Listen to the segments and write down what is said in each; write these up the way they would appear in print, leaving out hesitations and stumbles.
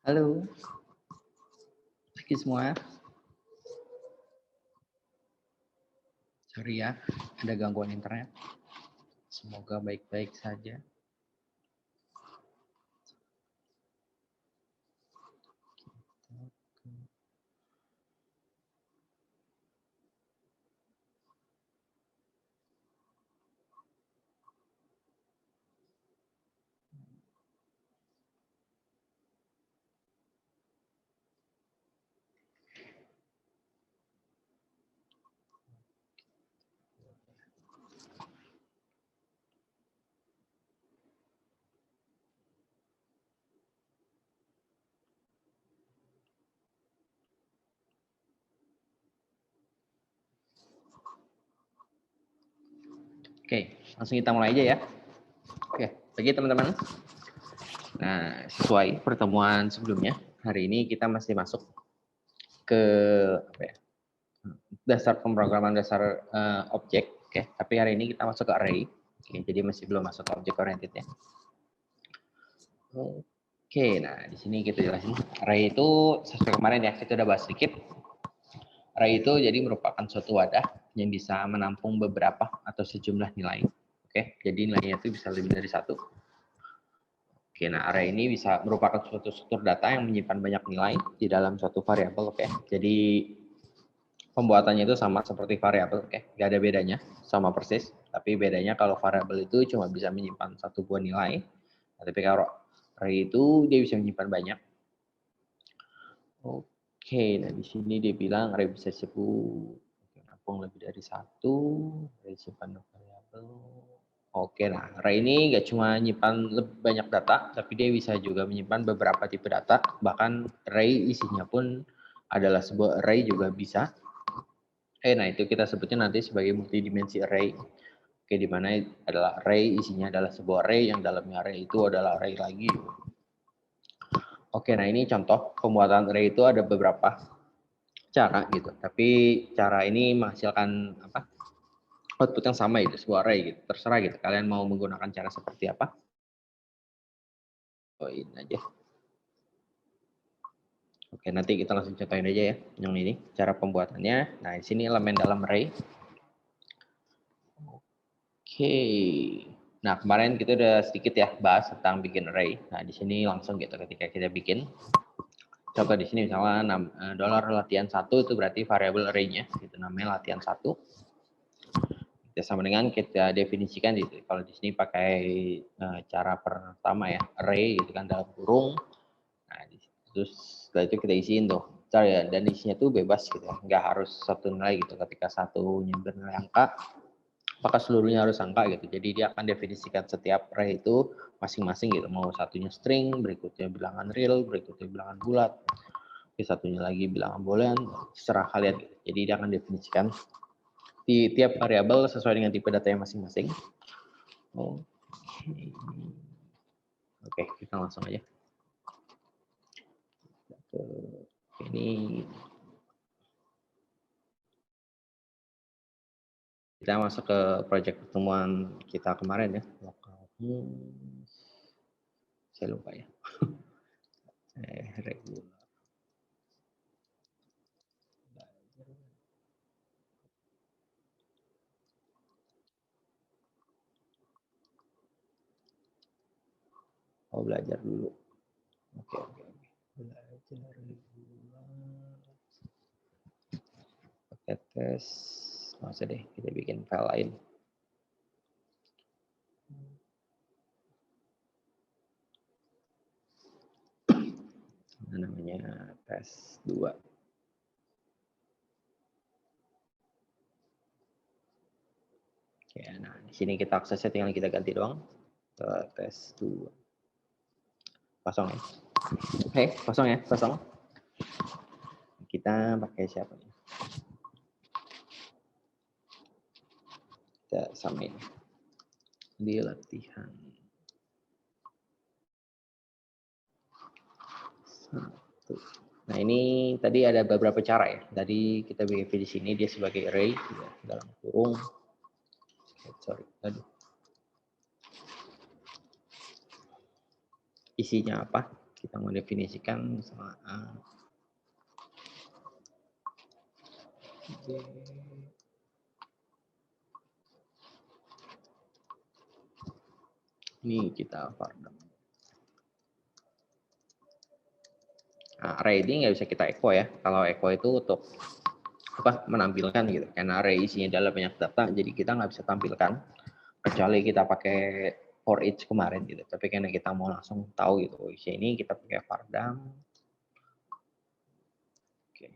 Halo, pagi semua. Sorry ya, ada gangguan internet. Semoga baik-baik saja. Oke, langsung kita mulai aja ya. Oke, pagi teman-teman. Nah, sesuai pertemuan sebelumnya, hari ini kita masih masuk ke apa ya, dasar pemrograman dasar objek. Oke, tapi hari ini kita masuk ke array. Oke, jadi masih belum masuk ke object oriented ya. Oke, nah di sini kita jelasin. Array itu sesuai kemarin ya, kita udah bahas sedikit. Array itu jadi merupakan suatu wadah yang bisa menampung beberapa atau sejumlah nilai. Oke, jadi nilainya itu bisa lebih dari satu. Oke, nah array ini bisa merupakan suatu struktur data yang menyimpan banyak nilai di dalam suatu variabel. Oke, jadi pembuatannya itu sama seperti variabel. Oke, nggak ada bedanya, sama persis. Tapi bedanya kalau variabel itu cuma bisa menyimpan satu buah nilai. Nah, tapi kalau array itu dia bisa menyimpan banyak. Oke, nah di sini dia bilang array bisa disebut menampung lebih dari satu, array simpan variabel. Oke, nah array ini nggak cuma menyimpan lebih banyak data, tapi dia bisa juga menyimpan beberapa tipe data. Bahkan array isinya pun adalah sebuah array juga bisa. Nah itu kita sebutnya nanti sebagai multidimensi array. Oke, di mana adalah array isinya adalah sebuah array yang dalamnya array itu adalah array lagi. Oke, nah ini contoh pembuatan array itu ada beberapa cara gitu. Tapi cara ini menghasilkan apa? Output yang sama itu sebuah array gitu. Terserah gitu. Kalian mau menggunakan cara seperti apa? Contohin aja. Oke, nanti kita langsung contohin aja ya yang ini cara pembuatannya. Nah, di sini elemen dalam array. Oke. Nah, kemarin kita udah sedikit ya bahas tentang bikin array. Nah, di sini langsung gitu ketika kita bikin. Contoh di sini misalnya dolar latihan 1 itu berarti variabel array-nya itu namanya latihan 1. Ya, sama dengan kita definisikan gitu. Kalau di sini pakai cara pertama ya, array gitu kan dalam kurung. Nah, terus setelah itu kita isiin tuh. Ya, dan isinya tuh bebas gitu, nggak harus satu nilai gitu. Ketika satunya bernilai angka, maka seluruhnya harus angka gitu. Jadi dia akan definisikan setiap array itu masing-masing gitu. Mau satunya string, berikutnya bilangan real, berikutnya bilangan bulat, satunya lagi bilangan boolean, terserah kalian gitu. Jadi dia akan definisikan di tiap variabel sesuai dengan tipe data yang masing-masing. Oke, kita langsung aja. Ini kita masuk ke project pertemuan kita kemarin ya. Saya lupa ya. Regular. Oh, belajar dulu. Oke. Belajar regular. Pakai tes. Nggak usah deh, kita bikin file lain. Namanya tes 2. Oke, nah di sini kita aksesnya tinggal kita ganti doang ke tes 2. Kosong ya. Oke, kosong ya, kosong. Kita pakai siapa nih? Kita samain di latihan 1. Nah ini tadi ada beberapa cara ya. Tadi kita bikin di sini dia sebagai array ya, dalam kurung. Sorry, aduh. Isinya apa? Kita mau definisikan misalnya A, B, ini kita Vardam. Nah, array ini nggak bisa kita echo ya. Kalau echo itu untuk apa, menampilkan gitu. Karena array isinya adalah banyak data, jadi kita nggak bisa tampilkan kecuali kita pakai for each kemarin gitu. Tapi karena kita mau langsung tahu gitu isi ini, kita pakai Vardam. Oke.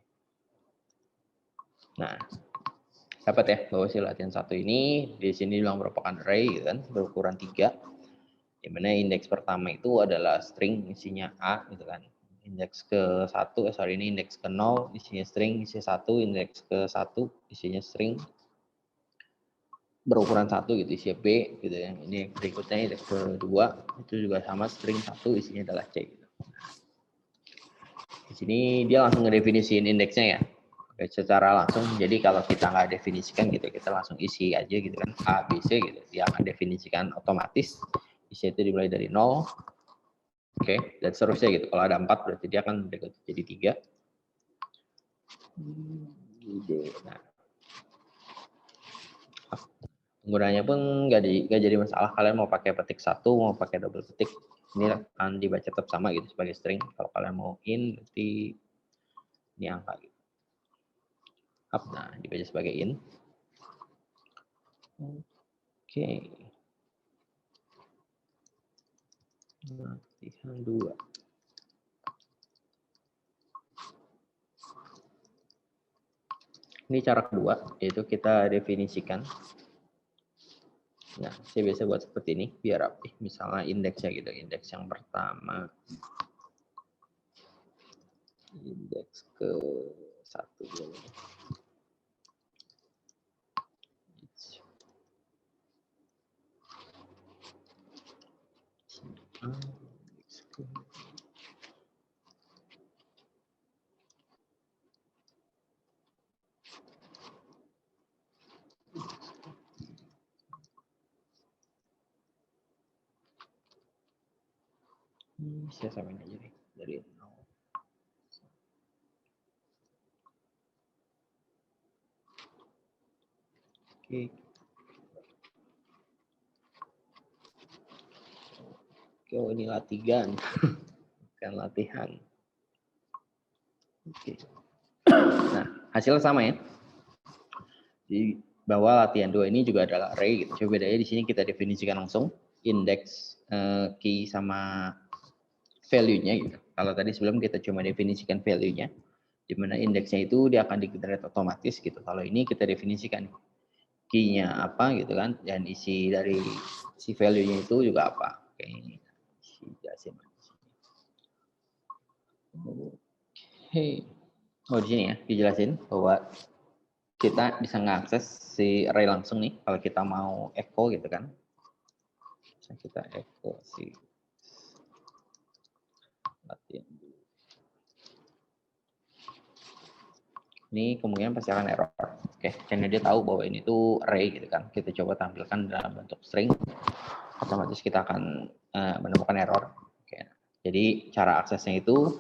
Nah, dapat ya bahwa si latihan satu ini di sini bilang merupakan array gitu kan, berukuran 3. Di mana indeks pertama itu adalah string isinya A gitu kan. Indeks ke 1, ini indeks ke 0 isinya string, isi 1, indeks ke 1 isinya string berukuran 1 gitu, isinya B gitu ya. Ini berikutnya indeks kedua itu juga sama, string 1 isinya adalah C gitu. Di sini dia langsung ngedefinisiin indeksnya ya. Oke, secara langsung, jadi kalau kita nggak definisikan gitu, kita langsung isi aja gitu kan, A, B, C gitu. Dia akan definisikan otomatis, isi itu dimulai dari 0, oke, dan seterusnya gitu. Kalau ada 4 berarti dia akan jadi 3. Nah, penggunanya pun nggak jadi masalah. Kalian mau pakai petik 1, mau pakai double petik, ini akan dibaca tetap sama gitu sebagai string. Kalau kalian mau in, berarti ini angka gitu. Nah, dibaca sebagai in. Oke. Latihan 2. Ini cara kedua, yaitu kita definisikan. Nah, saya biasa buat seperti ini, biar rapi. Misalnya indeksnya gitu, indeks yang pertama. Indeks ke 1. Saya samain aja nih dari 0. Oke. Oke, ini latihan, bukan latihan. Oke. Nah, hasilnya sama ya. Di bawah latihan 2 ini juga adalah array gitu. Coba bedanya di sini kita definisikan langsung indeks, key sama value-nya gitu. Kalau tadi sebelum kita cuma definisikan value-nya, di mana indeksnya itu dia akan di-generate otomatis gitu. Kalau ini kita definisikan key-nya apa gitu kan, dan isi dari si value-nya itu juga apa. Oke, di sini ya dijelasin bahwa kita bisa ngakses si array langsung nih kalau kita mau echo gitu kan. Kita echo si latihan. Ini kemungkinan pasti akan error. Oke, karena dia tahu bahwa ini tuh array gitu kan. Kita coba tampilkan dalam bentuk string, otomatis kita akan menemukan error. Oke. Jadi cara aksesnya itu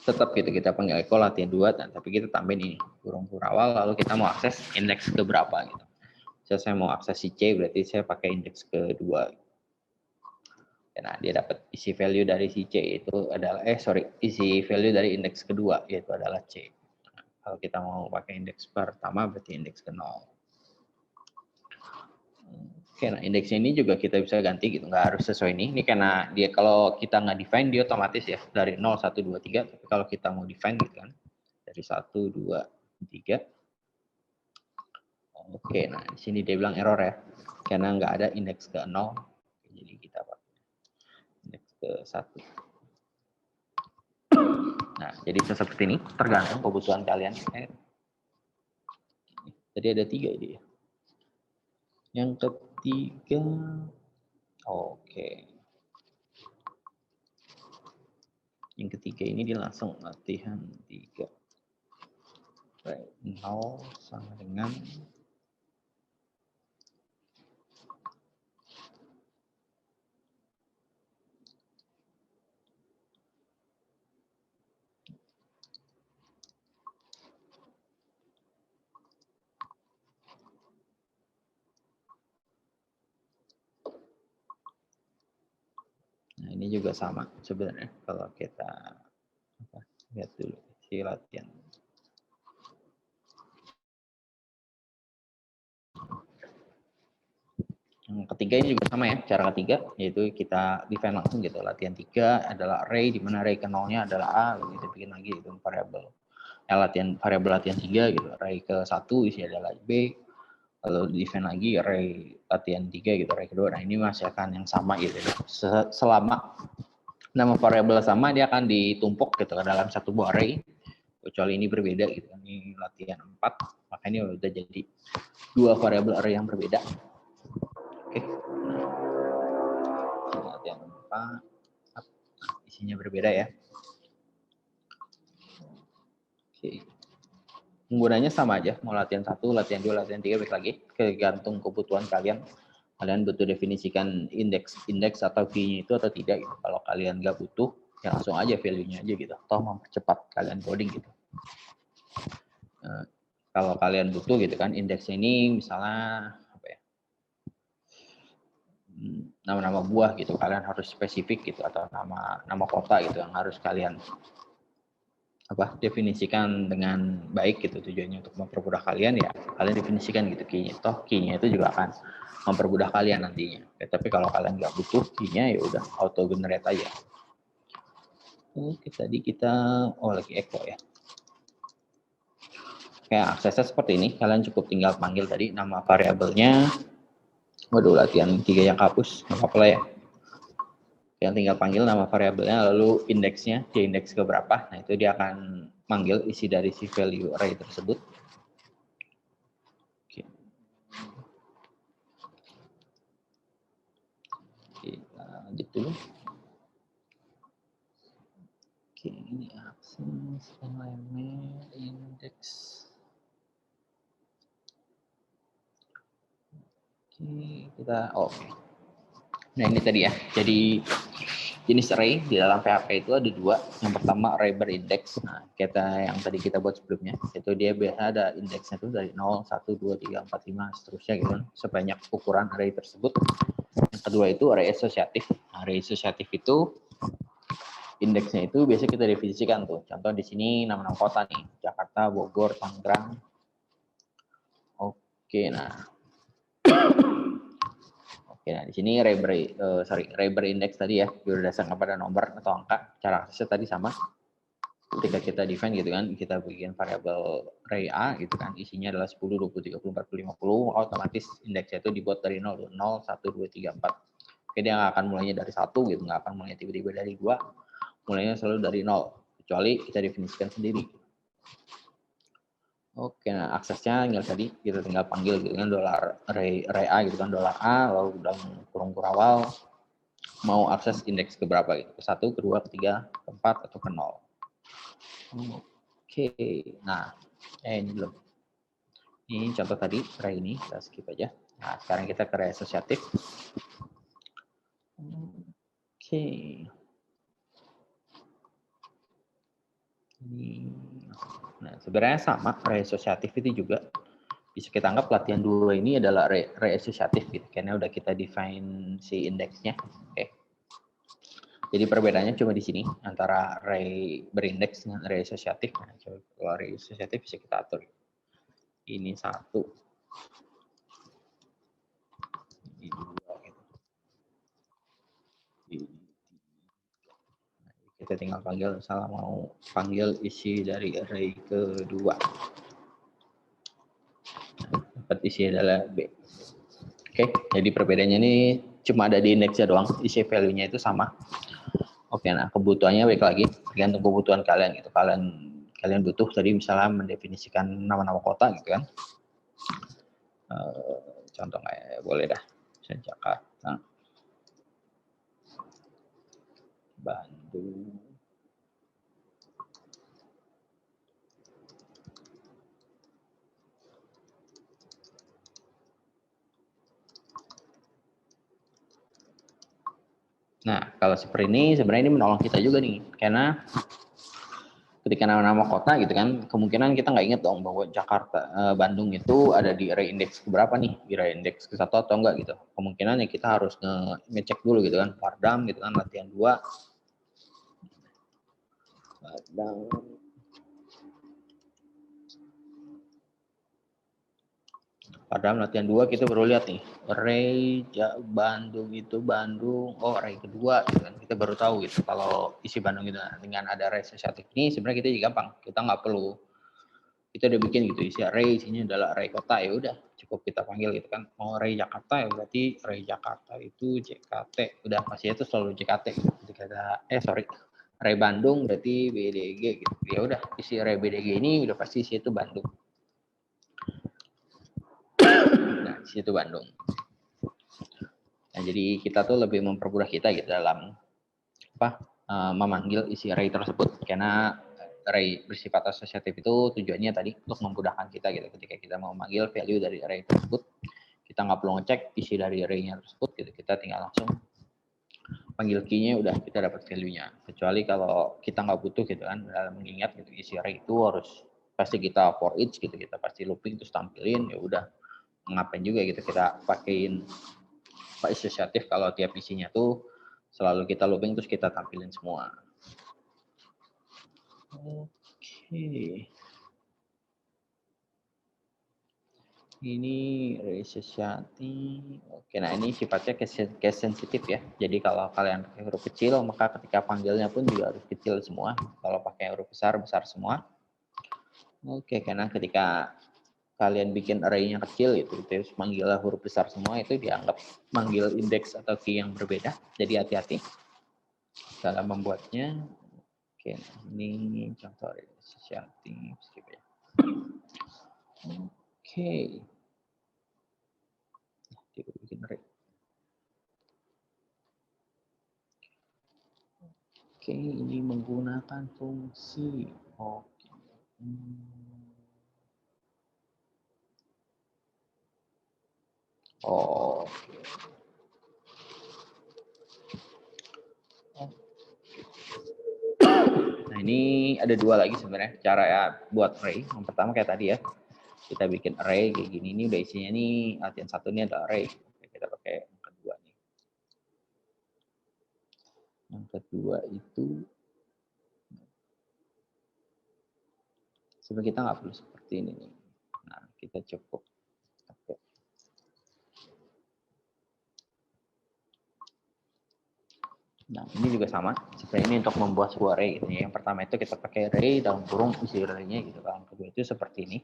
tetap gitu, kita panggil echo latihan 2, tapi kita tambahin ini kurung awal, lalu kita mau akses indeks ke berapa gitu. Saya mau akses si C, berarti saya pakai indeks kedua. Nah, dia dapat isi value dari si C itu adalah isi value dari indeks kedua yaitu adalah C. Nah, kalau kita mau pakai indeks pertama berarti indeks ke 0. Oke, nah indeksnya ini juga kita bisa ganti gitu, nggak harus sesuai ini. Ini karena dia kalau kita nggak define dia otomatis ya dari 0, 1, 2, 3. Tapi kalau kita mau define gitu kan dari 1, 2, 3. Oke, nah di sini dia bilang error ya karena nggak ada indeks ke 0. Jadi kita pakai indeks ke 1. Nah, jadi bisa seperti ini, tergantung kebutuhan kalian. Jadi ada 3 ini ya. Yang ketiga, oke. Yang ketiga ini dia langsung latihan 3. 0 sama dengan juga sama sebenarnya kalau kita lihat dulu si latihan. Yang ketiga ini juga sama ya, cara ketiga yaitu kita define langsung gitu. Latihan 3 adalah array di mana array ke 0-nya adalah A, lalu kita bikin lagi itu variabel. Variabel latihan 3 gitu, array ke 1 isi adalah B, lalu define lagi array latihan 3 gitu, array kedua. Nah, ini masih akan yang sama gitu ya. Selama nama variabel sama, dia akan ditumpuk gitu ke dalam satu buah array, kecuali ini berbeda gitu. Ini latihan 4, makanya udah jadi dua variabel array yang berbeda. Oke. Latihan 4 isinya berbeda ya. Oke. Penggunanya sama aja, mau latihan 1, latihan 2, latihan 3, balik lagi tergantung kebutuhan kalian. Kalian butuh definisikan indeks atau key-nya itu atau tidak gitu. Kalau kalian nggak butuh, ya langsung aja value-nya aja gitu. Toh mempercepat kalian coding gitu. Kalau kalian butuh gitu kan, indeksnya ini misalnya apa ya, nama-nama buah gitu, kalian harus spesifik gitu, atau nama kota gitu yang harus kalian definisikan dengan baik gitu, tujuannya untuk mempermudah kalian, ya kalian definisikan gitu key-nya. Toh key-nya itu juga akan mempermudah kalian nantinya. Tapi kalau kalian nggak butuh key-nya, ya udah auto generate aja. Oke, tadi kita lagi echo ya. Kayak aksesnya seperti ini, kalian cukup tinggal panggil tadi nama variabelnya. Waduh, latihan 3 yang hapus, nggak apa-apa lah ya. Yang tinggal panggil nama variabelnya, lalu indeksnya, dia indeks ke berapa. Nah, itu dia akan manggil isi dari si value array tersebut. Oke. Kita lanjut dulu. Oke, ini akses, element, indeks. Oke, kita oke. Nah, ini tadi ya. Jadi jenis array di dalam PHP itu ada dua. Yang pertama array berindex. Nah, yang tadi kita buat sebelumnya, itu dia biasa ada indeksnya itu dari 0, 1, 2, 3, 4, 5, seterusnya gitu. Sebanyak ukuran array tersebut. Yang kedua itu array asosiatif. Nah, array asosiatif itu indeksnya itu biasa kita definisikan tuh. Contoh di sini nama-nama kota nih, Jakarta, Bogor, Tangerang. Oke, nah. Oke, nah di sini array berindex tadi ya, berdasarkan pada nomor atau angka. Cara aksesnya tadi sama. Ketika kita define gitu kan, kita bikin variabel array A gitu kan, isinya adalah 10, 20, 30, 40, 50, otomatis indeksnya itu dibuat dari 0, 0, 1, 2, 3, 4. Oke, dia nggak akan mulainya dari 1 gitu, nggak akan mulainya tiba-tiba dari 2, mulainya selalu dari 0, kecuali kita definisikan sendiri. Oke, nah aksesnya tinggal tadi kita tinggal panggil gitu kan, $array A gitu kan, $A, lalu dalam kurung kurawal mau akses indeks ke berapa gitu, ke 1, ke 2, ke 3, ke 4, atau ke 0. Oke, nah ini belum. Ini contoh tadi array ini, kita skip aja. Nah, sekarang kita ke array asosiatif. Oke. Nah, sebenarnya sama, array asosiatif itu juga bisa kita anggap latihan 2 ini adalah array asosiatif gitu, karena udah kita define si indeksnya. Oke. Jadi perbedaannya cuma di sini antara array berindeks dengan array asosiatif. Nah, coba kalau array asosiatif bisa kita atur. Ini 1, ini 2 gitu. Kita tinggal panggil, misalnya mau panggil isi dari array kedua. Dapat isi adalah B. Oke, jadi perbedaannya ini cuma ada di indeksnya doang, isi value-nya itu sama. Oke, nah kebutuhannya baik lagi, tergantung kebutuhan kalian gitu. Kalian butuh tadi misalnya mendefinisikan nama-nama kota gitu kan. Contoh kayak boleh dah, misalnya Jakarta, Bandung, nah kalau seperti ini sebenarnya ini menolong kita juga nih, karena ketika nama-nama kota gitu kan, kemungkinan kita nggak inget dong bahwa Jakarta, Bandung itu ada di array index berapa nih, di array index ke 1 atau enggak gitu. Kemungkinan ya kita harus ngecek dulu gitu kan, Pardam gitu kan, latihan 2. Pardam latihan 2 kita baru lihat nih, array Bandung itu Bandung, oh array kedua gitu kan. Kita baru tahu gitu kalau isi Bandung itu dengan ada array asosiatif ini sebenarnya kita juga gampang. Kita nggak perlu, kita udah bikin gitu isi array, isinya adalah array kota, ya udah cukup kita panggil gitu kan. Mau array Jakarta ya berarti array Jakarta itu JKT, udah pasti itu selalu JKT gitu. Array Bandung berarti BDG gitu. Ya udah isi array BDG ini udah pasti isi itu Bandung. Nah, isi itu Bandung. Nah, jadi kita tuh lebih mempermudah kita gitu dalam memanggil isi array tersebut, karena array bersifat asosiatif itu tujuannya tadi untuk memudahkan kita gitu. Ketika kita mau memanggil value dari array tersebut, kita nggak perlu ngecek isi dari array-nya tersebut gitu. Kita tinggal langsung panggil key-nya, udah kita dapat value-nya. Kecuali kalau kita nggak butuh gitu kan, dalam mengingat gitu isi array itu harus pasti kita for each gitu, kita pasti looping terus tampilin, ya udah ngapain juga gitu kita pakein asosiatif kalau tiap isinya tuh selalu kita looping terus kita tampilin semua. Oke. Ini asosiatif. Oke, nah ini sifatnya case sensitif ya. Jadi kalau kalian pakai huruf kecil, maka ketika panggilnya pun juga harus kecil semua. Kalau pakai huruf besar, besar semua. Oke, karena ketika kalian bikin array-nya kecil itu terus manggilnya huruf besar semua, itu dianggap manggil indeks atau key yang berbeda. Jadi hati-hati dalam membuatnya. Oke, ini contoh asosiatif. Oke. Kita bikin array. Oke, ini menggunakan fungsi. Oke. Oke. Nah, ini ada dua lagi sebenarnya cara ya buat array. Yang pertama kayak tadi ya, kita bikin array kayak gini. Ini udah isinya nih, latihan satu ini ada array. Kita pakai yang kedua nih. Yang kedua itu sebenarnya kita nggak perlu seperti ini nih. Nah, kita cukup pakai. Nah, ini juga sama. Sebenarnya ini untuk membuat sebuah array gitu. Yang pertama itu kita pakai array dalam kurung isi array-nya gitu. Yang kedua itu seperti ini.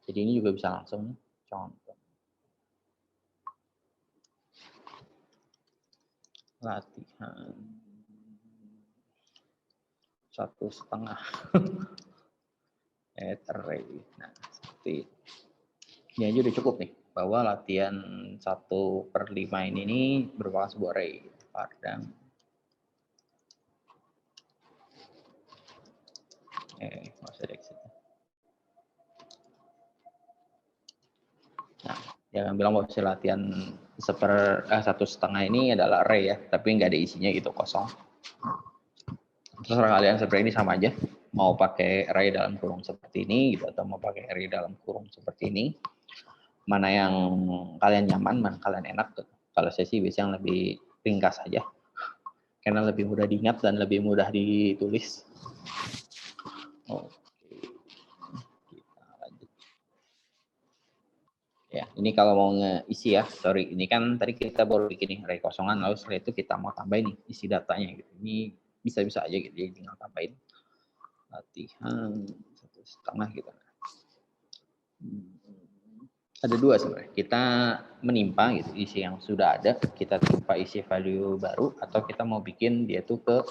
Jadi ini juga bisa langsung contoh. Latihan 1,5 array. Nah, seperti ini aja udah cukup nih. Bahwa latihan 1/5 ini merupakan sebuah array. Pardam. Masih ada exit. Nah, jangan bilang bahwa latihan 1,5 ini adalah array ya, tapi nggak ada isinya gitu, kosong. Terserah kalian, sebenarnya ini sama aja. Mau pakai array dalam kurung seperti ini gitu, atau mau pakai array dalam kurung seperti ini. Mana yang kalian nyaman, mana kalian enak tuh. Kalau saya sih biasanya lebih ringkas aja, karena lebih mudah diingat dan lebih mudah ditulis. Oke, kita lanjut. Ya, ini kalau mau ngeisi ya, sorry, ini kan tadi kita baru bikin nih array kosongan, lalu setelah itu kita mau tambahin nih isi datanya gitu. Ini bisa-bisa aja gitu, jadi tinggal tambahin latihan 1,5 gitu. Ada dua sebenarnya. Kita menimpa gitu isi yang sudah ada, kita timpa isi value baru, atau kita mau bikin dia tuh ke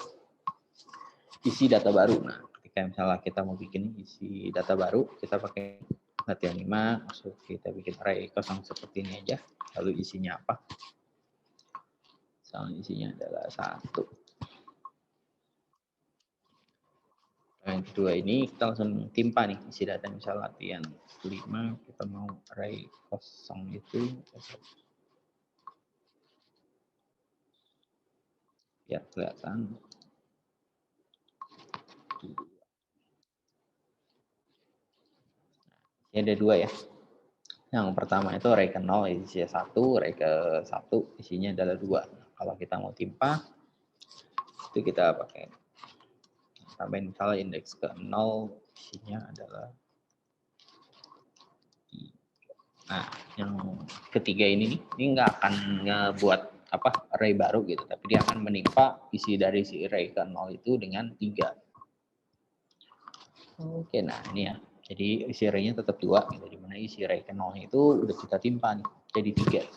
isi data baru. Nah, ketika misalnya kita mau bikin isi data baru, kita pakai latihan 5, maksud kita bikin array kosong seperti ini aja. Lalu isinya apa? Misalnya isinya adalah 1. Yang kedua ini kita langsung timpa nih isi data, misalnya latihan 5, kita mau array kosong itu ya kelihatan. Ini ada dua ya. Yang pertama itu array ke 0 isinya 1, array ke 1 isinya adalah 2. Kalau kita mau timpa, itu kita pakai tambahin misalnya indeks ke 0 isinya adalah. Nah, yang ketiga ini nggak akan ngebuat array baru gitu, tapi dia akan menimpa isi dari si array ke 0 itu dengan 3. Oke, nah ini ya. Jadi isi array-nya tetap 2 gitu, dimana isi array ke 0 itu udah kita timpa nih, jadi 3.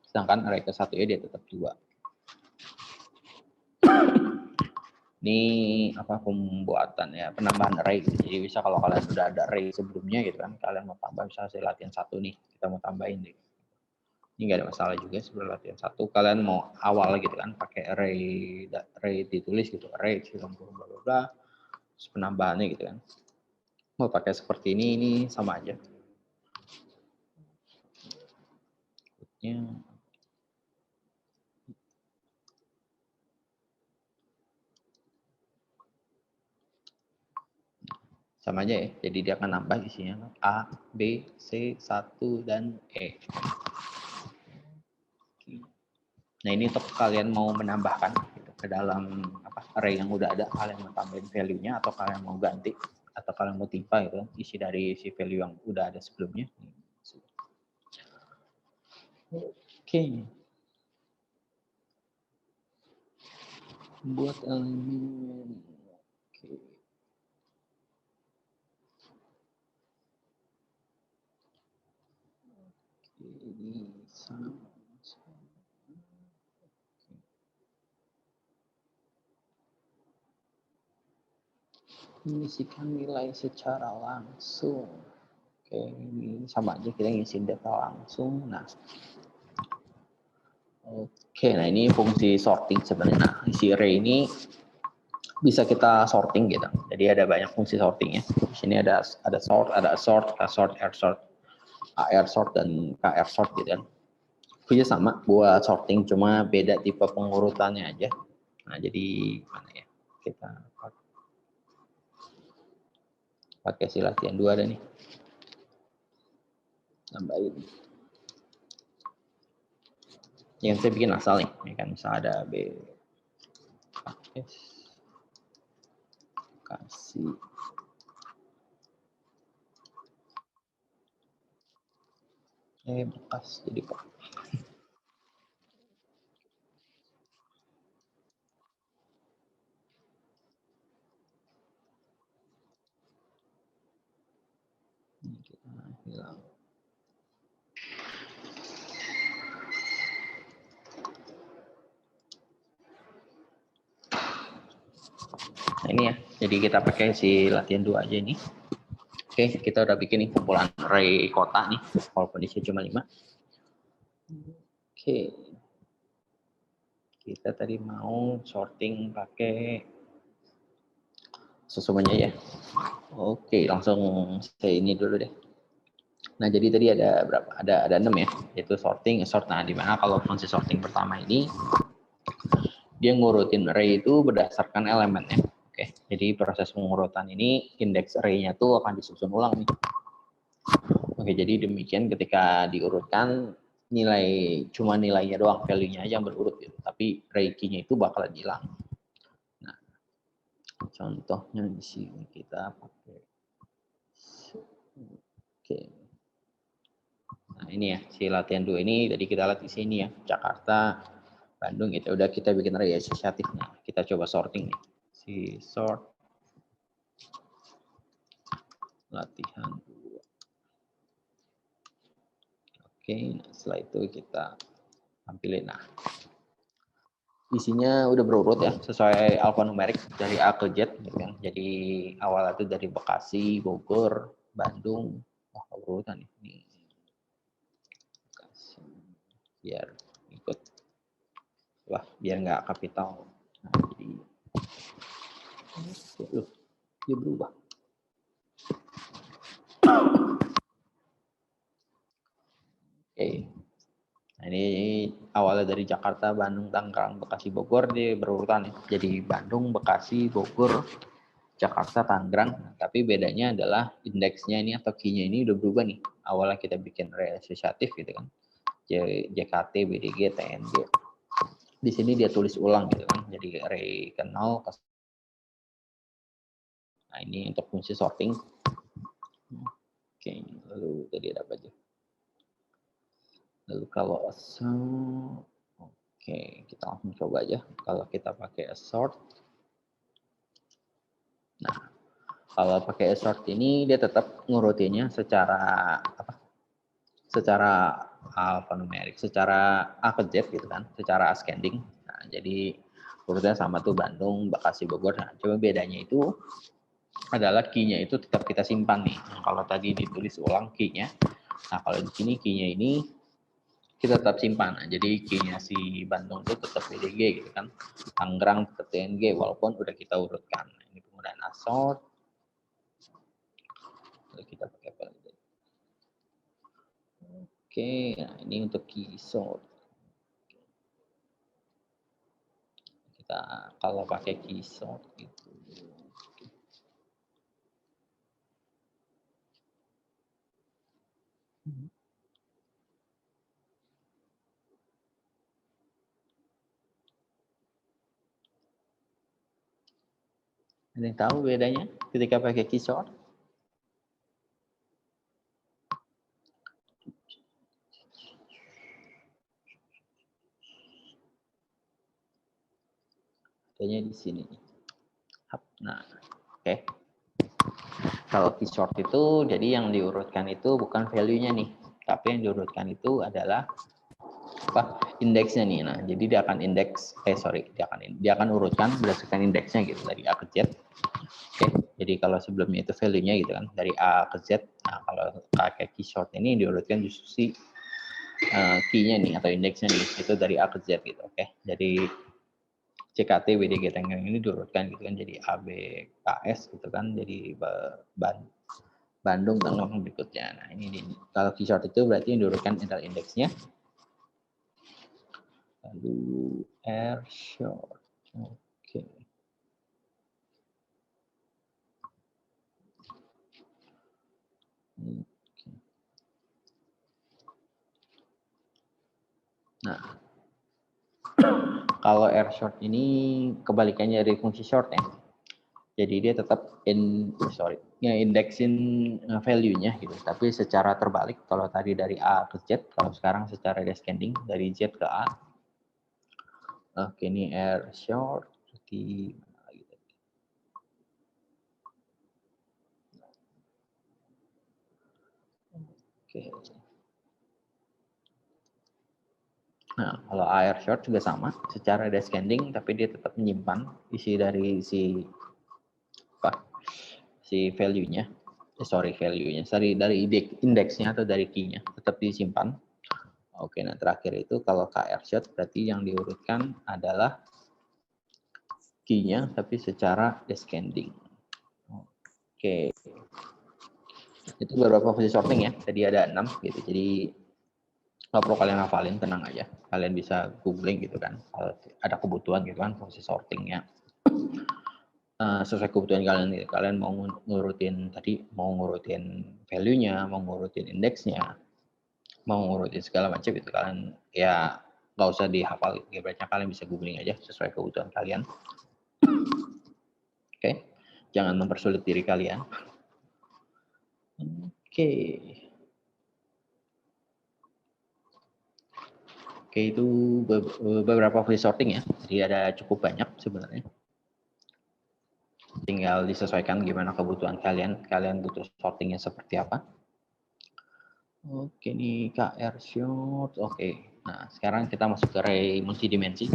Sedangkan array ke 1 ya dia tetap 2. Ini pembuatan ya, penambahan array gitu. Jadi bisa kalau kalian sudah ada array sebelumnya gitu kan, kalian mau tambah misalnya saya latihan 1 nih, kita mau tambahin deh. Ini nggak ada masalah juga sebelum latihan 1, kalian mau awal gitu kan pakai array ditulis gitu, array bla bla bla, terus penambahannya gitu kan. Mau pakai seperti ini sama aja. Sama aja ya, jadi dia akan nambah isinya A, B, C, 1, dan E. Nah ini untuk kalian mau menambahkan gitu, ke dalam array yang udah ada, kalian mau tambahin value-nya atau kalian mau ganti atau kalian mau timpa gitu isi dari si value yang udah ada sebelumnya. Oke. Buat elemen. Oke. Ini sama. Mengisikan nilai secara langsung. Oke, ini sama aja kita ngisi data langsung. Nah, oke, nah ini fungsi sorting sebenarnya. Nah, isi array ini bisa kita sorting gitu. Jadi ada banyak fungsi sortingnya. Di sini ada sort, ada assort, assort, airsort, ARSort dan KRsort gitu kan. Fungsinya sama buat sorting, cuma beda tipe pengurutannya aja. Nah, jadi mana ya? Kita pakai si latihan 2 ada nih. Tambahin. Yang saya bikin asal nih, ini kan misalnya ada B, S, kasih bekas jadi kok. Ini kita hilang. Nah ini ya, jadi kita pakai si latihan 2 aja ini. Oke, kita udah bikin nih kumpulan array kota nih, walaupun isinya cuma 5. Oke. Kita tadi mau sorting pakai semuanya ya. Oke, langsung saya ini dulu deh. Nah, jadi tadi ada berapa? Ada 6 ya, yaitu sorting, sort. Nah, di mana kalau fungsi sorting pertama ini dia ngurutin array itu berdasarkan elemennya. Oke, jadi proses pengurutan ini indeks array-nya tuh akan disusun ulang nih. Oke, jadi demikian ketika diurutkan cuma nilainya doang, value-nya aja yang berurut gitu. Tapi array key-nya itu bakalan hilang. Nah, contohnya di sini kita pakai. Oke. Nah, ini ya, si latihan 2 ini tadi kita lihat di sini ya, Jakarta, Bandung gitu. Udah kita bikin array asosiatif. Nah, kita coba sorting nih. Si sort latihan 2. Oke, nah setelah itu kita tampilin. Nah, isinya udah berurut ya, sesuai alfanumerik dari A ke Z gitu kan. Jadi awal itu dari Bekasi, Bogor, Bandung. Wah, urutan ini. Bekasi. Biar ikut. Wah, biar nggak kapital. Nah, jadi dia berubah. Oke. Nah, ini awalnya dari Jakarta, Bandung, Tangerang, Bekasi, Bogor, dia berurutan ya. Jadi Bandung, Bekasi, Bogor, Jakarta, Tangerang. Nah, tapi bedanya adalah indeksnya ini atau key-nya ini udah berubah nih. Awalnya kita bikin array asosiatif gitu kan. JKT, BDG, TNG. Di sini dia tulis ulang gitu kan. Jadi array ke 0 ke. Nah, ini untuk fungsi sorting. Oke, lalu tadi ada apa aja? Lalu kalau assort, oke, kita langsung coba aja. Kalau kita pakai assort. Nah, kalau pakai assort ini dia tetap ngurutinnya secara apa? Secara alfanumerik, secara A ke Z gitu kan, secara ascending. Nah, jadi urutnya sama tuh Bandung, Bekasi, Bogor. Nah, cuma bedanya itu adalah key-nya itu tetap kita simpan nih. Nah, kalau tadi ditulis ulang key-nya, nah kalau di sini key-nya ini kita tetap simpan. Nah, jadi key-nya si Bandung itu tetap BDG gitu kan, Tangerang tetap TNG walaupun udah kita urutkan. Nah, ini penggunaan assort. Lalu kita pakai apa lagi? Oke, nah ini untuk key sort. Kita kalau pakai key sort itu ada yang tahu bedanya ketika pakai key sort? Adanya di sini. Nah, oke. Kalau key sort itu jadi yang diurutkan itu bukan value-nya nih, tapi yang diurutkan itu adalah apa? Indeksnya nih. Nah, jadi dia akan dia akan urutkan berdasarkan indeksnya gitu dari A ke Z. Oke, jadi kalau sebelumnya itu value-nya gitu kan dari A ke Z. Nah, kalau pakai key sort ini diurutkan justru si key-nya nih atau indeksnya nih itu dari A ke Z gitu. Oke, jadi CKT, BDG, Tangerang ini diurutkan gitu kan jadi A, B, K, S gitu kan jadi Bandung, Tangerang berikutnya. Nah, ini kalau key sort itu berarti yang diurutkan adalah indeksnya. Lalu R short. Oke. Nah, kalau R short ini kebalikannya dari fungsi short ya. Jadi dia tetap indeksin value-nya gitu. Tapi secara terbalik, kalau tadi dari A ke Z, kalau sekarang secara descending dari Z ke A. Oke, ini R short. Jadi oke. Nah, kalau AR short juga sama, secara descending, tapi dia tetap menyimpan isi dari si value-nya. Value-nya. Dari indeksnya atau dari key-nya tetap disimpan. Oke, nah terakhir itu kalau KR short berarti yang diurutkan adalah key-nya tapi secara descending. Oke. Itu beberapa fungsi sorting ya. Tadi ada 6 gitu. Jadi nggak perlu kalian hafalin, tenang aja. Kalian bisa googling gitu kan. Kalau ada kebutuhan gitu kan fungsi sortingnya. Sesuai kebutuhan kalian gitu. Kalian mau ngurutin tadi, mau ngurutin value-nya, mau ngurutin indeksnya, mau ngurutin segala macam itu kalian ya nggak usah dihafal. Ya berarti kalian bisa googling aja sesuai kebutuhan kalian. Oke, jangan mempersulit diri kalian. Oke. Oke, itu beberapa fungsi sorting ya. Jadi ada cukup banyak sebenarnya. Tinggal disesuaikan gimana kebutuhan kalian. Kalian butuh sortingnya seperti apa. Oke, ini KR short. Oke. Nah, sekarang kita masuk ke array multidimensi.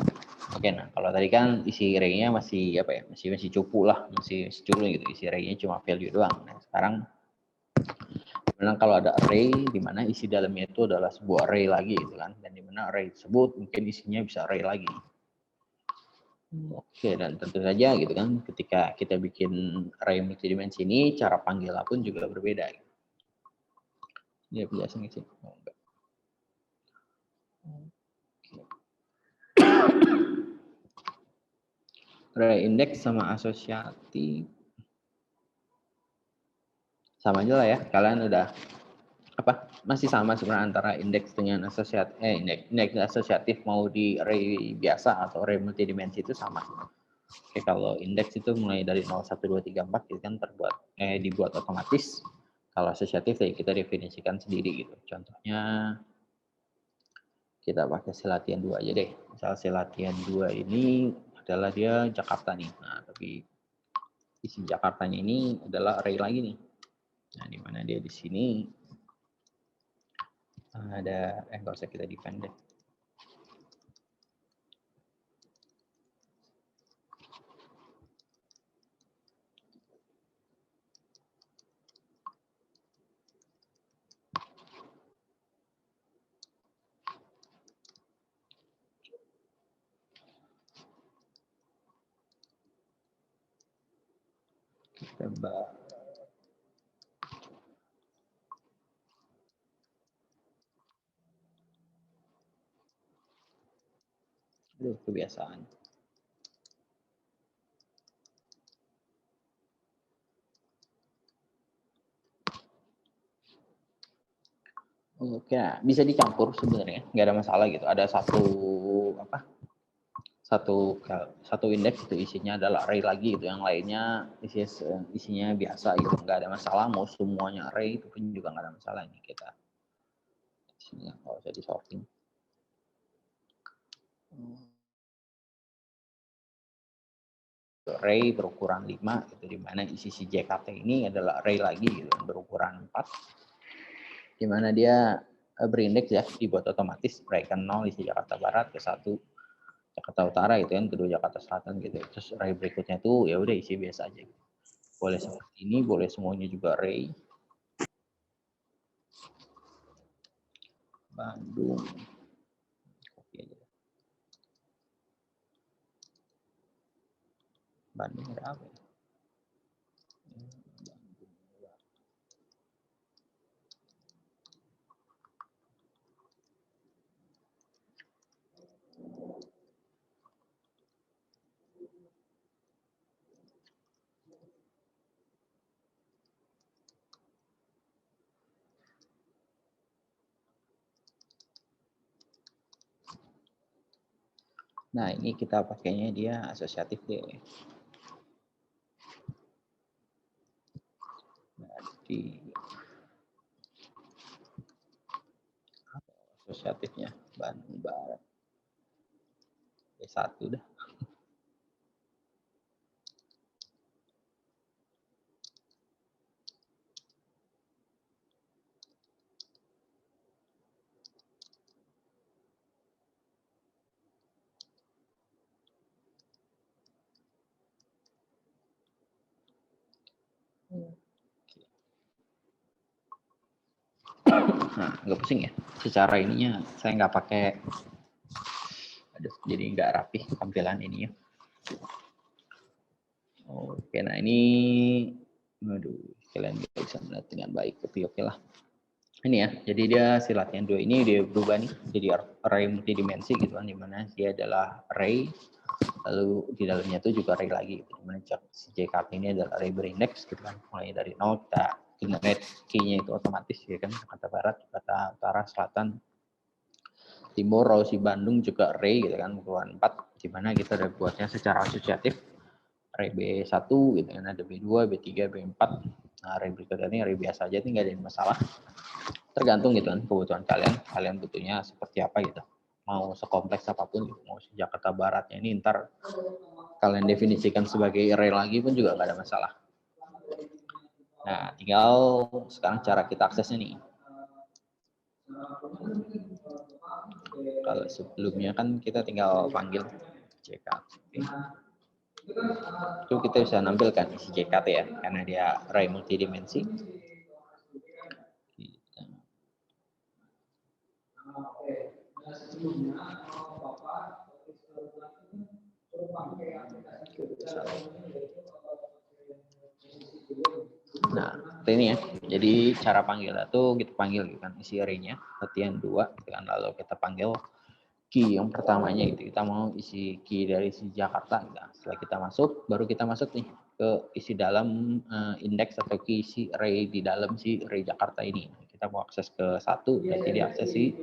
Oke, nah kalau tadi kan isi array-nya masih apa ya? Masih cupu lah, masih culun gitu. Isi array-nya cuma value doang. Nah, sekarang memang kalau ada array di mana isi dalamnya itu adalah sebuah array lagi gitu kan, dan di mana array tersebut mungkin isinya bisa array lagi. Oke, dan tentu saja gitu kan ketika kita bikin array multidimensi ini cara panggilnya pun juga berbeda. Dia biasa sih. Oh, enggak. Array index sama asosiatif. sama aja lah ya, kalian udah masih sama sebenarnya antara indeks dengan indeks asosiatif mau di array biasa atau array multidimensi itu sama. Oke, kalau indeks itu mulai dari 0, 1, 2, 3, 4 itu kan dibuat otomatis. Kalau asosiatif ya kita definisikan sendiri gitu. Contohnya kita pakai silatian 2 aja deh. Misal silatian 2 ini adalah dia Jakarta nih. Nah, tapi isi Jakartanya ini adalah array lagi nih. Nah, di mana dia di sini ada nggak usah kita define deh. Coba. Aduh, kebiasaan. Oke, bisa dicampur sebenarnya, nggak ada masalah gitu. Ada satu indeks itu isinya adalah array lagi gitu, yang lainnya isinya biasa gitu, nggak ada masalah. Mau semuanya array itu pun juga nggak ada masalah. Ini kita sini nggak usah di sorting. Array berukuran 5 gitu, di mana isi si JKT ini adalah array lagi gitu, berukuran 4, di mana dia berindeks ya, dibuat otomatis berikan 0 isi Jakarta Barat, ke 1 Jakarta Utara gitu kan, kedua Jakarta Selatan gitu. Terus array berikutnya tuh ya udah isi biasa aja. Boleh seperti ini, boleh semuanya juga array. Bandung. Oke aja. Bandung ada apa ya? Nah, ini kita pakainya dia asosiatif deh. Berarti asosiatifnya Bandung Barat. B1 dah. Nah, nggak pusing ya. Secara ininya saya nggak pakai, jadi nggak rapi tampilan ininya. Oke, nah ini, kalian bisa melihat dengan baik, tapi oke lah. Ini ya, jadi dia si latihan 2 ini dia berubah nih, jadi array multidimensi gitu kan, dimana dia adalah array, lalu di dalamnya itu juga array lagi, gitu. Dimana si JKT ini adalah array berindeks gitu kan, mulai dari 0 kita generate key-nya itu otomatis ya kan, Jakarta Barat, Jakarta Utara, Selatan, Timur, Rausi, Bandung juga array gitu kan, ukuran 4, dimana kita udah buatnya secara asosiatif, array B1 gitu kan, ada B2, B3, B4. Nah, array berikutnya ini array biasa aja, tinggal ada masalah. Tergantung gitu kan kebutuhan kalian butuhnya seperti apa gitu. Mau sekompleks apapun, mau Jakarta Baratnya ini ntar kalian definisikan sebagai array lagi pun juga nggak ada masalah. Nah, tinggal sekarang cara kita aksesnya nih. Kalau sebelumnya kan kita tinggal panggil JKT. Itu kita bisa nampilkan isi JKT ya, karena dia array multidimensi. Nah, ini ya. Jadi cara panggilnya tuh kita panggil gitu kan, isi array-nya latihan 2 gitu kan, lalu kita panggil key yang pertamanya itu, kita mau isi key dari si Jakarta. Nah, setelah kita masuk, baru kita masuk nih ke isi dalam indeks atau ke isi array di dalam si array Jakarta ini. Kita mau akses ke 1, berarti diakses si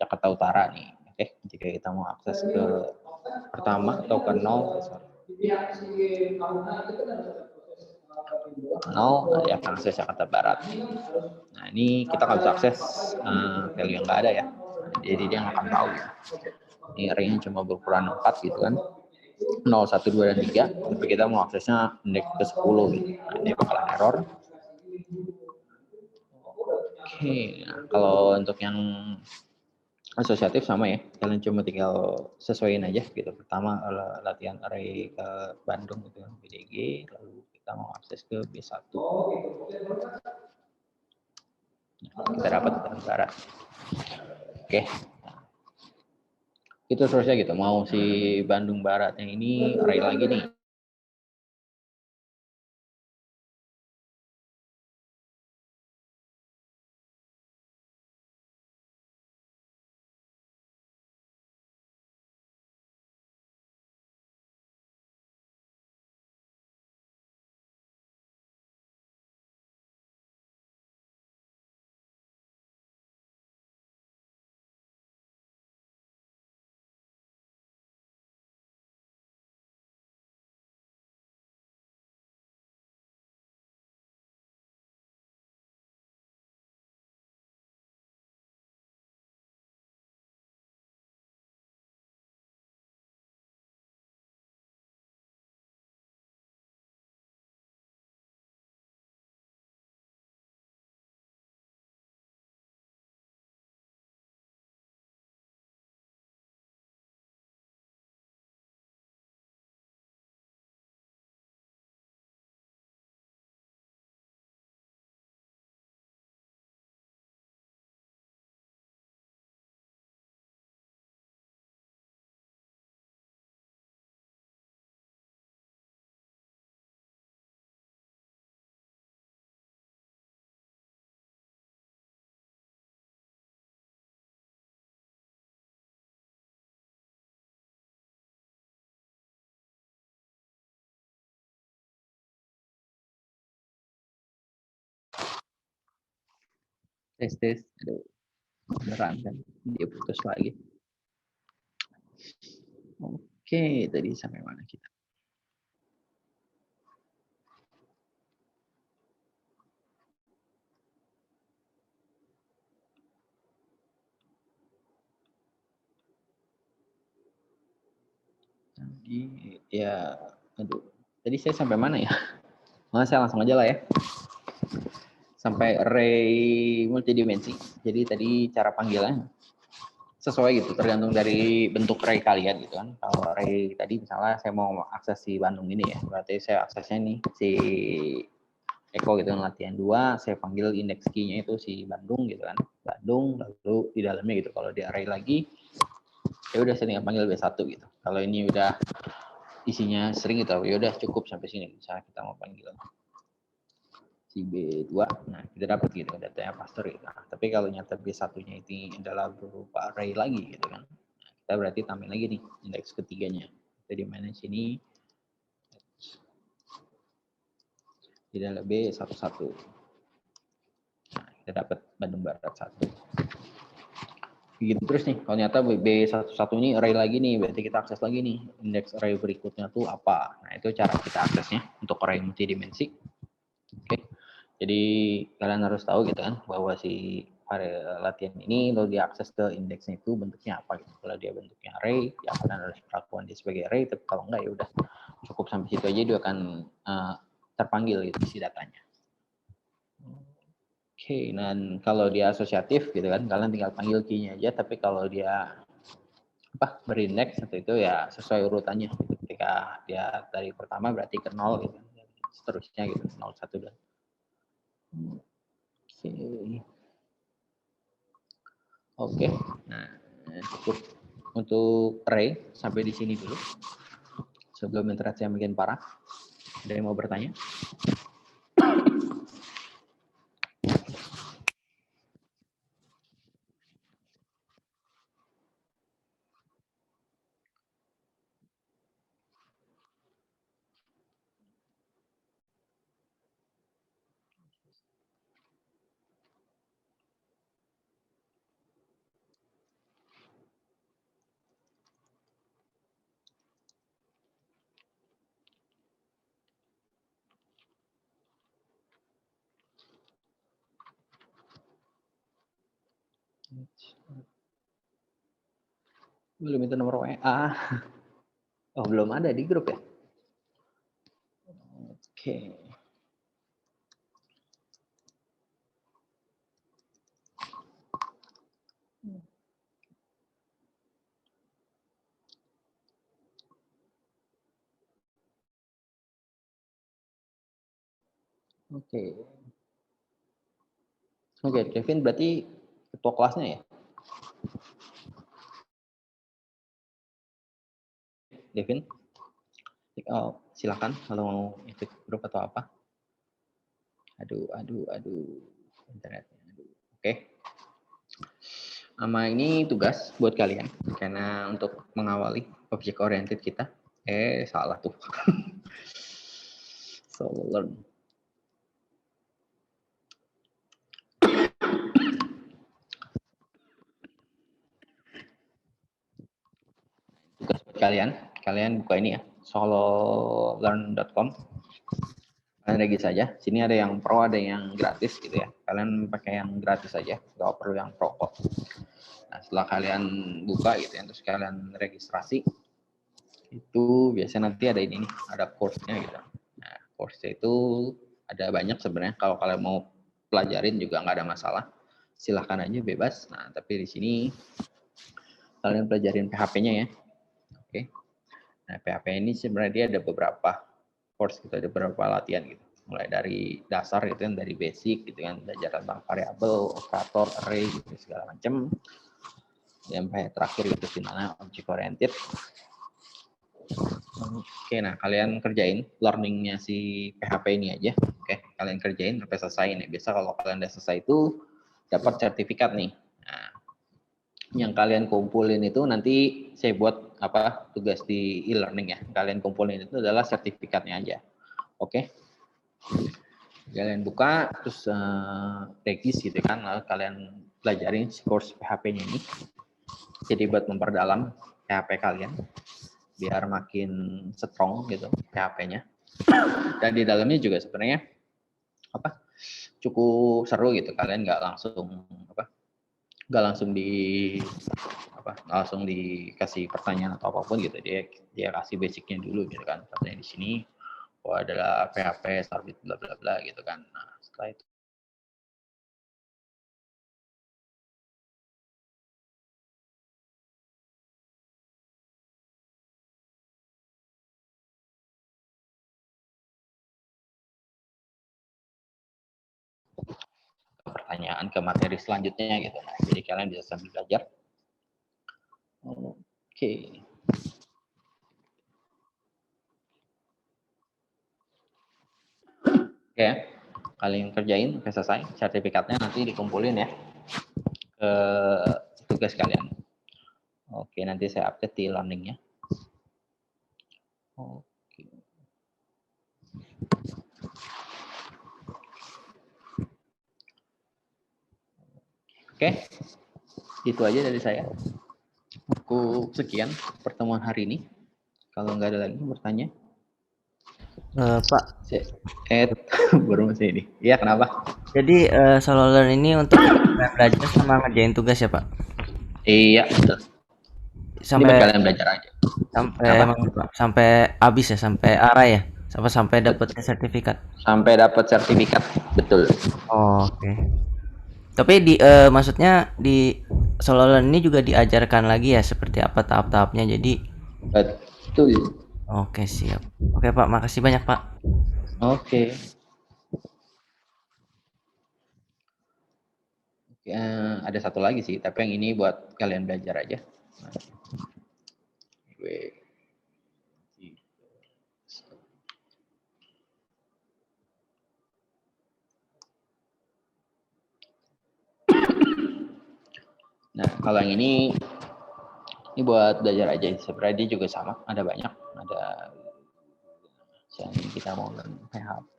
Jakarta Utara nih. Oke, jika kita mau akses ke pertama atau ke 0, ya akan akses Jakarta Barat. Nah, ini kita nggak bisa akses value yang nggak ada ya. Jadi dia nggak akan tahu. Ini array-nya cuma berukuran 4 gitu kan. 0, 1, 2, dan 3. Tapi kita mau aksesnya indeks ke 10 gitu. Nah, ini bakalan error. Oke, nah, kalau untuk yang asosiatif sama ya, kalian cuma tinggal sesuaiin aja gitu. Pertama latihan array ke Bandung gitu kan, BDG, lalu kita mau akses ke B1. Nah, kita dapat Bandung Barat. Oke. Nah, itu terusnya gitu. Mau si Bandung Barat yang ini array lagi nih. Tes. Aduh, beneran kan. Dia putus lagi. Oke, tadi sampai mana kita? Tadi ya, aduh. Tadi saya sampai mana ya? Nah, saya langsung aja lah ya. Sampai array multidimensi. Jadi tadi cara panggilnya sesuai gitu, tergantung dari bentuk array kalian gitu kan. Kalau array tadi misalnya saya mau akses si Bandung ini ya, berarti saya aksesnya nih si Eko gitu latihan 2, saya panggil indeks key-nya itu si Bandung gitu kan. Bandung, lalu di dalamnya gitu. Kalau di array lagi, ya udah saya tinggal panggil B1 gitu. Kalau ini udah isinya sering gitu, ya udah cukup sampai sini. Misalnya kita mau panggil si B2, nah kita dapat gitu datanya pastor gitu. Nah, tapi kalau nyata B1-nya ini adalah berupa array lagi gitu kan. Nah, kita berarti tambahin lagi nih indeks ketiganya. Jadi mana sini tidak lebih B11. Nah, kita dapat Bandung Barat 1. Begitu terus nih, kalau nyata B11 ini array lagi nih, berarti kita akses lagi nih indeks array berikutnya tuh apa. Nah, itu cara kita aksesnya untuk array multidimensi. Oke. Jadi kalian harus tahu gitu kan bahwa si latihan ini kalau diakses ke indeksnya itu bentuknya apa gitu. Kalau dia bentuknya array, ya kalian harus perlakuan dia sebagai array. Tapi kalau enggak ya udah cukup sampai situ aja dia akan terpanggil gitu isi datanya. Oke, dan kalau dia asosiatif gitu kan, kalian tinggal panggil key-nya aja. Tapi kalau dia berindeks itu ya sesuai urutannya. Ketika dia dari pertama berarti ke 0 gitu, seterusnya gitu 0, 1, 2. Oke. Nah, cukup untuk array sampai di sini dulu. Sebelum interaksi yang makin parah. Ada yang mau bertanya? Belum itu nomor WA. Oh, belum ada di grup ya? Oke. Oke. Oke, Kevin berarti ketua kelasnya ya? Kevin? Oh, silakan kalau mau ikut grup atau apa. Aduh. Internetnya. Aduh. Oke. Sama ini tugas buat kalian karena untuk mengawali object oriented kita. Salah tuh. Solo learn. Tugas buat kalian buka ini ya, sololearn.com. Kalian register saja. Sini ada yang pro, ada yang gratis gitu ya. Kalian pakai yang gratis aja, nggak perlu yang pro kok. Nah, setelah kalian buka gitu ya, terus kalian registrasi, itu biasanya nanti ada ini nih, ada course-nya gitu. Nah, course-nya itu ada banyak sebenarnya. Kalau kalian mau pelajarin juga nggak ada masalah. Silahkan aja bebas. Nah, tapi di sini kalian pelajarin PHP-nya ya. Oke. Nah, PHP ini sebenarnya dia ada beberapa course gitu, ada beberapa latihan gitu. Mulai dari dasar gitu kan, dari basic gitu kan, belajar tentang variabel, operator, array gitu segala macam. Sampai terakhir gitu finalnya object oriented. Oke, nah kalian kerjain learningnya si PHP ini aja. Oke, kalian kerjain sampai selesai nih. Biasa kalau kalian udah selesai itu dapat sertifikat nih. Nah, yang kalian kumpulin itu nanti saya buat apa tugas di e-learning ya. Kalian kumpulin itu adalah sertifikatnya aja. Oke. Kalian buka terus regis gitu kan, lalu kalian pelajarin course PHP-nya ini. Jadi buat memperdalam PHP kalian biar makin strong gitu PHP-nya. Dan di dalamnya juga sebenarnya apa cukup seru gitu. Kalian nggak langsung dikasih pertanyaan atau apapun gitu, dia kasih basicnya dulu gitu kan. Katanya di sini adalah PHP starbit bla bla bla gitu kan. Nah, setelah itu pertanyaan ke materi selanjutnya gitu. Nah, jadi kalian bisa sambil belajar. Oke. Oke, kalian kerjain sampai selesai. Sertifikatnya nanti dikumpulin ya ke tugas kalian. Oke, nanti saya update di learning-nya. Oke. Oke, itu aja dari saya. Sekian pertemuan hari ini. Kalau nggak ada lagi bertanya. Pak, baru masih ini. Iya, kenapa? jadi solo learn ini untuk belajar sama ngerjain tugas ya Pak? Iya, betul. Ini buat Sampai kalian belajar aja. sampai Kenapa? emang Pak, sampai habis ya, sampai arah ya, sampai dapat sertifikat. Sampai dapat sertifikat, betul. Oh, oke. Tapi maksudnya di solo learn ini juga diajarkan lagi ya seperti apa tahap-tahapnya. Jadi, Betul. oke siap. Oke Pak, makasih banyak Pak. Oke. Ada satu lagi sih, tapi yang ini buat kalian belajar aja. Nah, kalau yang ini buat belajar aja. Sebenarnya dia juga sama, ada banyak. Ada misalnya kita mau learn PHP.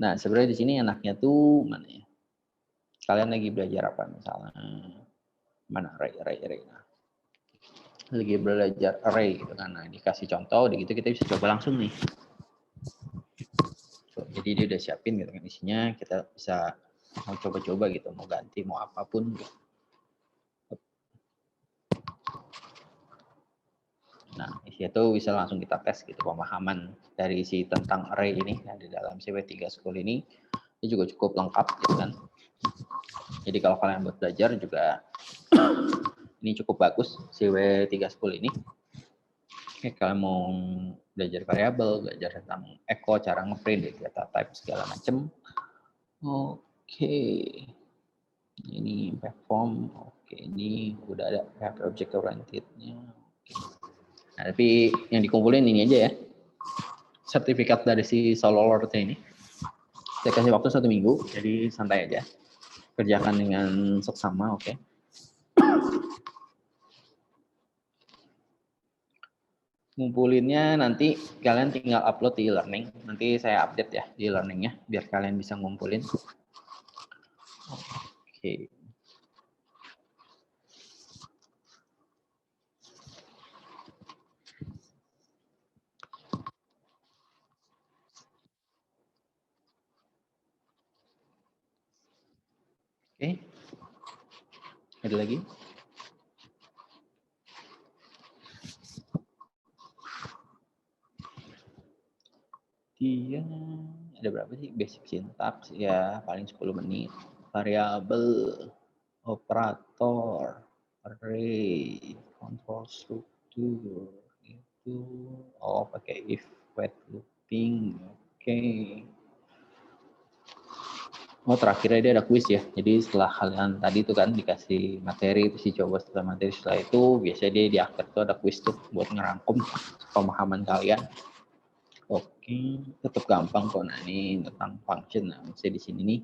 Nah, sebenarnya di sini enaknya tuh mana ya? Kalian lagi belajar apa misalnya? Mana array. Nah, lagi belajar array gitu kan. Nah, dikasih contoh, gitu kita bisa coba langsung nih. Jadi dia udah siapin gitu kan isinya, kita bisa mau coba-coba gitu, mau ganti, mau apapun gitu. Nah, di situ bisa langsung kita tes gitu pemahaman dari si tentang array ini yang di dalam CW3 School ini juga cukup lengkap gitu kan. Jadi kalau kalian buat belajar juga ini cukup bagus CW3 School ini. Oke, kalian mau belajar variabel, belajar tentang echo, cara ngeprint data type segala macam. Oke. Ini platform. Oke, ini udah ada object oriented-nya. Nah, tapi yang dikumpulin ini aja ya. Sertifikat dari si solo alert-nya ini. Saya kasih waktu 1 minggu, jadi santai aja. Kerjakan dengan seksama, oke. Ngumpulinnya nanti kalian tinggal upload di e-learning. Nanti saya update ya di e-learningnya, biar kalian bisa ngumpulin. Oke. Oke. Ada lagi? Dia ada berapa sih basic syntax ya, paling 10 menit. Variabel, operator, array, control struktur itu pakai if, wait looping. Oke. Terakhirnya dia ada quiz ya. Jadi setelah kalian tadi tuh kan dikasih materi, terus dicoba setelah materi, setelah itu biasanya dia di akhir tuh ada quiz tuh buat ngerangkum pemahaman kalian. Oke, tetap gampang kok. Nah, ini tentang function. Nah, misalnya di sini nih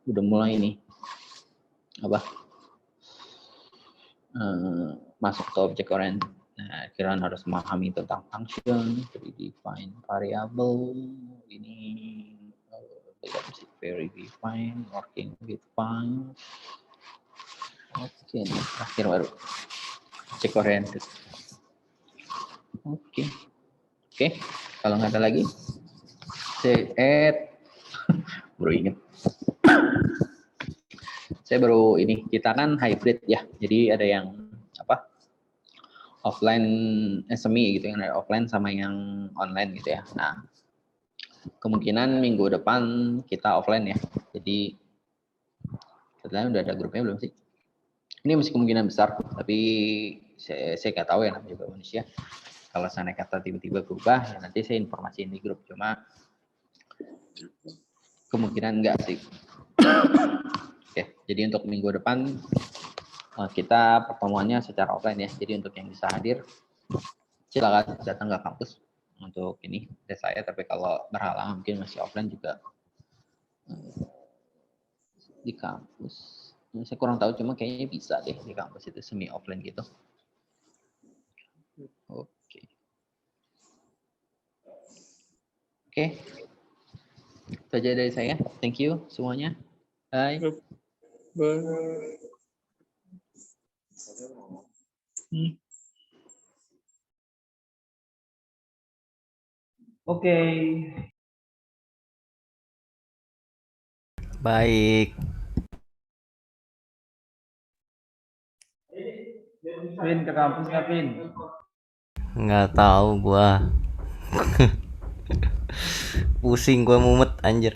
udah mulai nih masuk ke object oriented. Nah, kalian harus memahami tentang function, predefine variable, ini very define, working with function. Oke, nih, terakhir baru object oriented. Oke, kalau nggak ada lagi, saya baru ingat. Saya baru ini, kita kan hybrid ya, jadi ada yang offline semi gitu, yang ada offline sama yang online gitu ya. Nah, kemungkinan minggu depan kita offline ya. Jadi sebenarnya udah ada grupnya belum sih? Ini masih kemungkinan besar, tapi saya nggak tahu ya, namanya juga manusia. Kalau sana kata tiba-tiba berubah, ya nanti saya informasiin di grup. Cuma kemungkinan enggak sih. Oke, jadi untuk minggu depan kita pertemuannya secara offline ya. Jadi untuk yang bisa hadir, silakan datang ke kampus untuk ini tes saya. Tapi kalau berhalangan mungkin masih offline juga di kampus. Saya kurang tahu, cuma kayaknya bisa deh di kampus itu semi offline gitu. Oke. Itu aja dari saya. Thank you semuanya. Bye. Oke. Baik. Pin ke kampus nggak, Pin? Nggak tahu gua. Pusing gua mumet anjir.